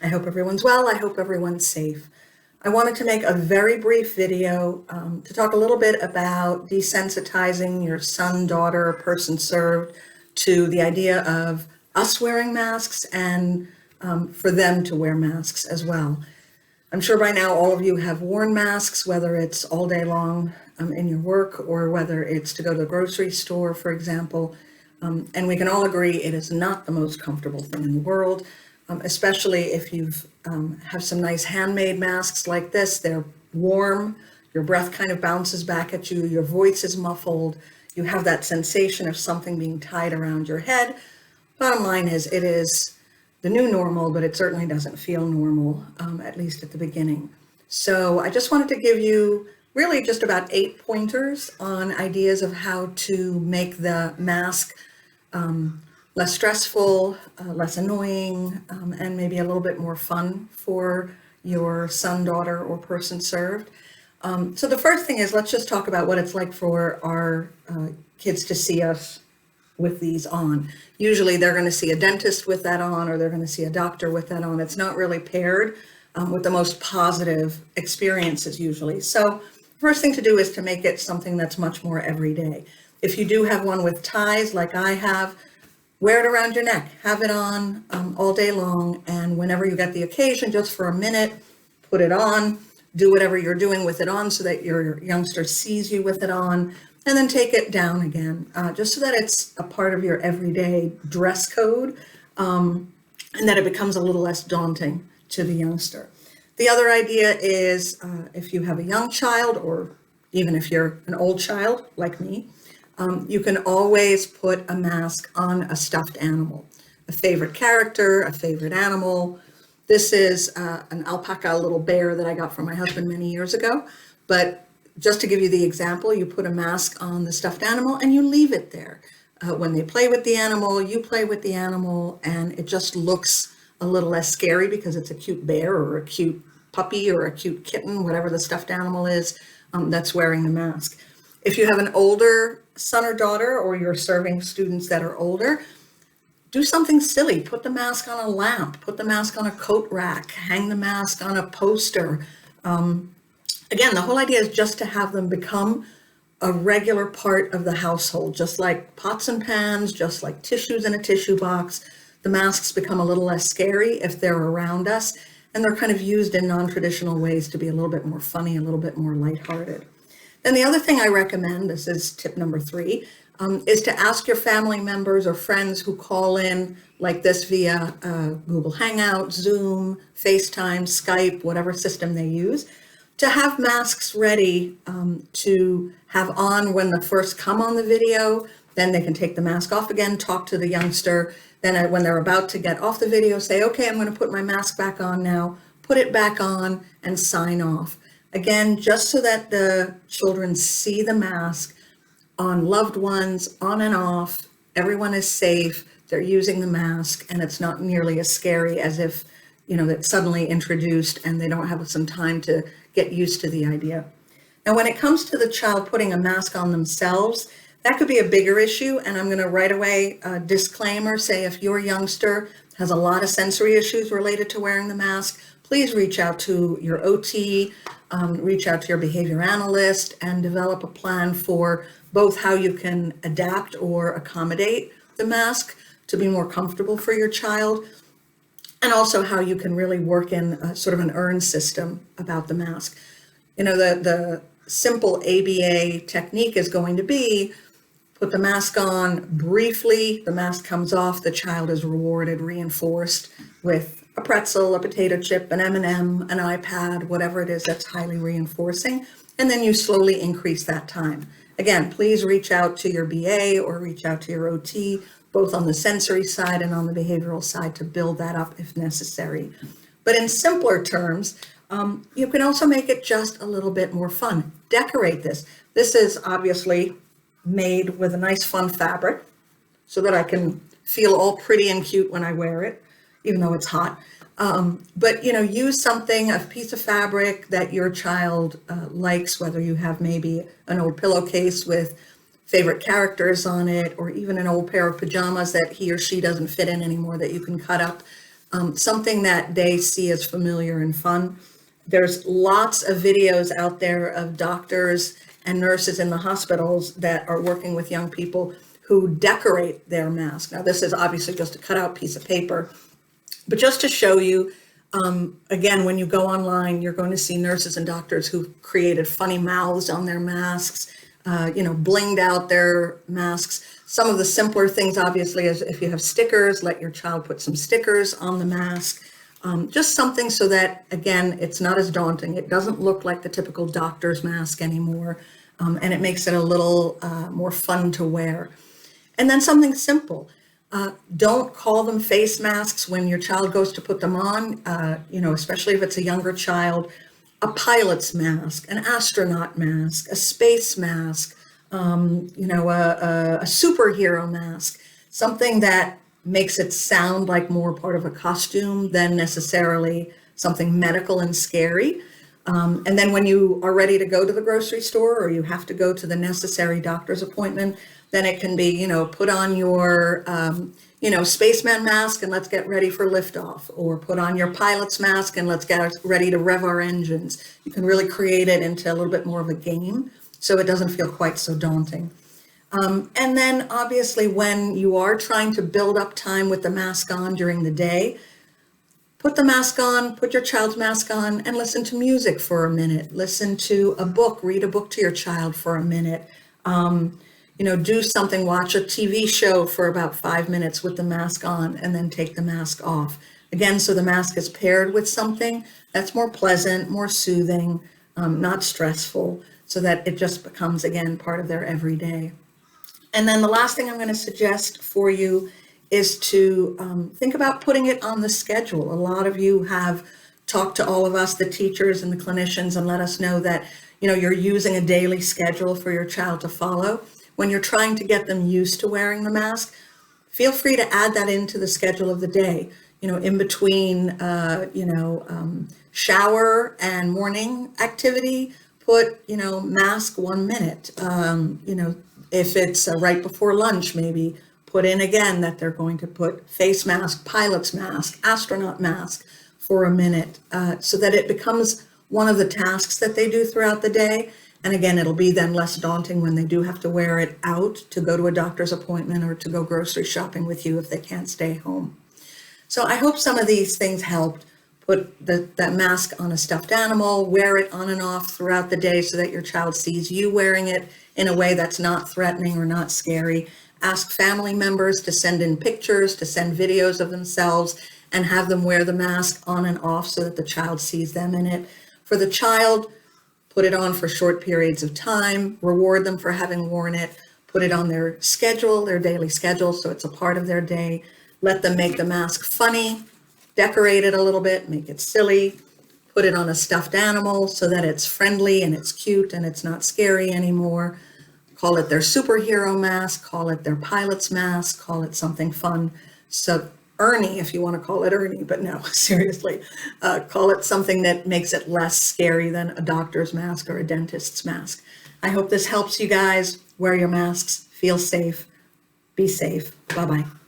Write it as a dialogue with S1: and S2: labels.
S1: I hope everyone's well. I hope everyone's safe. I wanted to make a very brief video to talk a little bit about desensitizing your son, daughter, person served to the idea of us wearing masks and for them to wear masks as well. I'm sure by now all of you have worn masks, whether it's all day long in your work or whether it's to go to the grocery store, for example. And we can all agree it is not the most comfortable thing in the world. Especially if you've have some nice handmade masks like this. They're warm, your breath kind of bounces back at you, your voice is muffled, you have that sensation of something being tied around your head. Bottom line is, it is the new normal, but it certainly doesn't feel normal, at least at the beginning. So I just wanted to give you really just about 8 pointers on ideas of how to make the mask less stressful, less annoying, and maybe a little bit more fun for your son, daughter, or person served. So the first thing is, let's just talk about what it's like for our kids to see us with these on. Usually they're going to see a dentist with that on, or they're going to see a doctor with that on. It's not really paired with the most positive experiences usually. So first thing to do is to make it something that's much more everyday. If you do have one with ties like I have, wear it around your neck, have it on all day long, and whenever you get the occasion, just for a minute, put it on, do whatever you're doing with it on so that your youngster sees you with it on, and then take it down again, just so that it's a part of your everyday dress code, and that it becomes a little less daunting to the youngster. The other idea is if you have a young child, or even if you're an old child like me, you can always put a mask on a stuffed animal, a favorite character, a favorite animal. This is an alpaca little bear that I got from my husband many years ago. But just to give you the example, you put a mask on the stuffed animal and you leave it there. When they play with the animal, you play with the animal, and it just looks a little less scary because it's a cute bear or a cute puppy or a cute kitten, whatever the stuffed animal is that's wearing the mask. If you have an older son or daughter, or you're serving students that are older, do something silly. Put the mask on a lamp, put the mask on a coat rack, hang the mask on a poster. Again, the whole idea is just to have them become a regular part of the household, just like pots and pans, just like tissues in a tissue box. The masks become a little less scary if they're around us, and they're kind of used in non-traditional ways to be a little bit more funny, a little bit more lighthearted. Then the other thing I recommend, this is tip number 3, is to ask your family members or friends who call in like this via Google Hangout, Zoom, FaceTime, Skype, whatever system they use, to have masks ready to have on when they first come on the video. Then they can take the mask off again, talk to the youngster. Then when they're about to get off the video, say, okay, I'm going to put my mask back on now, put it back on, and sign off. Again, just so that the children see the mask on loved ones, on and off, everyone is safe, they're using the mask, and it's not nearly as scary as if, that's suddenly introduced and they don't have some time to get used to the idea. Now, when it comes to the child putting a mask on themselves, that could be a bigger issue, and I'm going to right away disclaimer, say if your youngster has a lot of sensory issues related to wearing the mask, please reach out to your OT, reach out to your behavior analyst, and develop a plan for both how you can adapt or accommodate the mask to be more comfortable for your child, and also how you can really work in sort of an earn system about the mask. The simple ABA technique is going to be put the mask on briefly, the mask comes off, the child is rewarded, reinforced with a pretzel, a potato chip, an M&M, an iPad, whatever it is that's highly reinforcing, and then you slowly increase that time. Again, please reach out to your BA or reach out to your OT, both on the sensory side and on the behavioral side, to build that up if necessary. But in simpler terms, you can also make it just a little bit more fun. Decorate this. This is obviously made with a nice fun fabric so that I can feel all pretty and cute when I wear it, even though it's hot. But use something, a piece of fabric that your child likes, whether you have maybe an old pillowcase with favorite characters on it, or even an old pair of pajamas that he or she doesn't fit in anymore that you can cut up. something that they see as familiar and fun. There's lots of videos out there of doctors and nurses in the hospitals that are working with young people who decorate their mask. Now, this is obviously just a cutout piece of paper, but just to show you, again, when you go online, you're going to see nurses and doctors who've created funny mouths on their masks, blinged out their masks. Some of the simpler things, obviously, is if you have stickers, let your child put some stickers on the mask. Just something so that, again, it's not as daunting. It doesn't look like the typical doctor's mask anymore, and it makes it a little more fun to wear. And then something simple. Don't call them face masks when your child goes to put them on, especially if it's a younger child. A pilot's mask, an astronaut mask, a space mask, a superhero mask, something that makes it sound like more part of a costume than necessarily something medical and scary. And then when you are ready to go to the grocery store or you have to go to the necessary doctor's appointment, then it can be, put on your, spaceman mask and let's get ready for liftoff, or put on your pilot's mask and let's get ready to rev our engines. You can really create it into a little bit more of a game, so it doesn't feel quite so daunting. And then obviously when you are trying to build up time with the mask on during the day, put the mask on, put your child's mask on, and listen to music for a minute. Listen to a book, read a book to your child for a minute. Do something, watch a TV show for about 5 minutes with the mask on, and then take the mask off. Again, so the mask is paired with something that's more pleasant, more soothing, not stressful, so that it just becomes, again, part of their everyday. And then the last thing I'm going to suggest for you is to think about putting it on the schedule. A lot of you have talked to all of us, the teachers and the clinicians, and let us know that you're using a daily schedule for your child to follow. When you're trying to get them used to wearing the mask, feel free to add that into the schedule of the day. In between, shower and morning activity, put, mask 1 minute. If it's right before lunch, maybe put in again that they're going to put face mask, pilot's mask, astronaut mask for a minute, so that it becomes one of the tasks that they do throughout the day. And again, it'll be then less daunting when they do have to wear it out to go to a doctor's appointment or to go grocery shopping with you if they can't stay home. So I hope some of these things helped. Put that mask on a stuffed animal, wear it on and off throughout the day so that your child sees you wearing it in a way that's not threatening or not scary. Ask family members to send in pictures, to send videos of themselves, and have them wear the mask on and off so that the child sees them in it. For the child, put it on for short periods of time, reward them for having worn it, put it on their schedule, their daily schedule, so it's a part of their day. Let them make the mask funny, decorate it a little bit, make it silly, put it on a stuffed animal so that it's friendly and it's cute and it's not scary anymore. Call it their superhero mask, call it their pilot's mask, call it something fun. So Ernie, if you want to call it Ernie, but no, seriously, call it something that makes it less scary than a doctor's mask or a dentist's mask. I hope this helps you guys. Wear your masks, feel safe, be safe. Bye-bye.